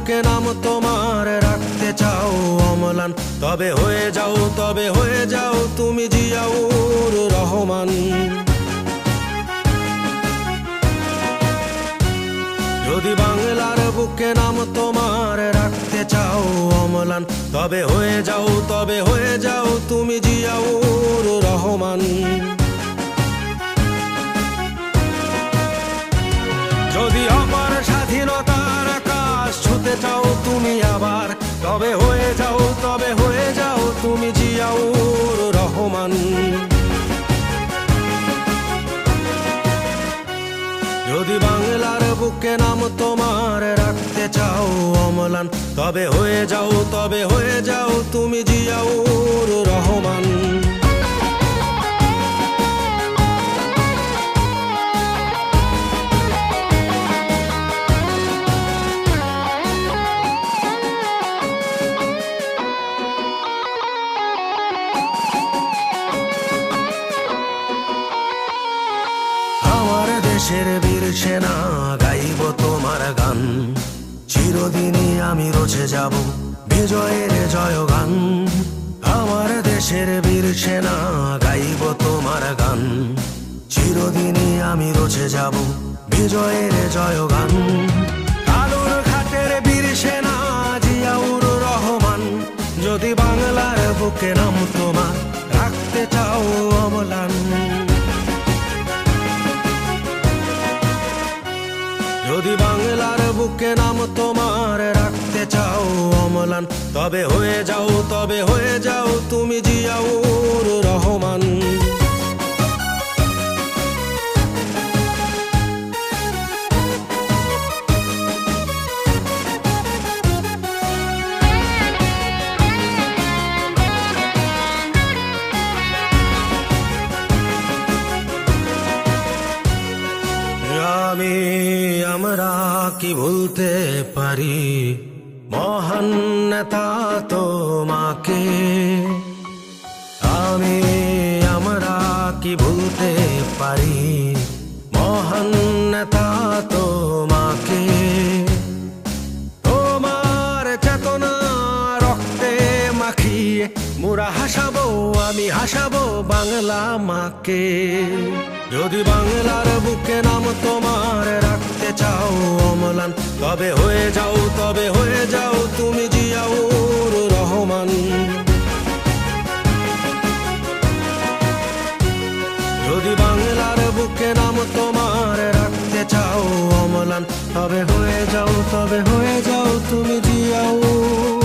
বুকে নাম তোমার রাখতে চাও অম্লান, তবে হয়ে যাও তুমি জিয়াউর রহমান। যদি বাংলার বুকে নাম তোমার রাখতে চাও অম্লান, তবে হয়ে যাও তুমি জিয়াউর রহমান। যদি অপার স্বাধীনতার আকাশ ছুতে চাও তুমি আবার, তবে হয়ে যাও তুমি জিয়াউর রহমান। যদি বাংলার বুকে নাম তোমার রাখতে চাও অম্লান, তবে হয়ে যাও তুমি জিয়াউর রহমান। দেশের বীর সেনা গাইব তোমার গান, চিরদিনই আমি রচে যাব বিজয়ের জয়গান। আমার দেশের বীর সেনা গাইব তোমার গান, চিরদিনই আমি রচে যাব বিজয়ের জয়গান। আলোর ঘাটের বীর সেনা জিয়াউর রহমান, যদি বাংলার বুকে নাম তোমার রাখতে চাও অম্লান। যদি বাংলার বুকে নাম তোমার রাখতে চাও অম্লান, তবে হয়ে যাও তুমি জিয়াউর রহমান। আমরা কি ভুলতে পারি মহান নেতা তোমাকে, আমরা কি ভুলতে পারি মহান নেতা তোমাকে। তোমার চেতনা রক্তে মাখিয়ে মোরা আমি হাসাবো বাংলা মাকে। যদি বাংলার বুকে নাম তোমার রাখতে চাও অম্লান, তবে হয়ে যাও তুমি জিয়াউর রহমান। যদি বাংলার বুকে নাম তোমার রাখতে চাও অম্লান, তবে হয়ে যাও তুমি জিয়াউর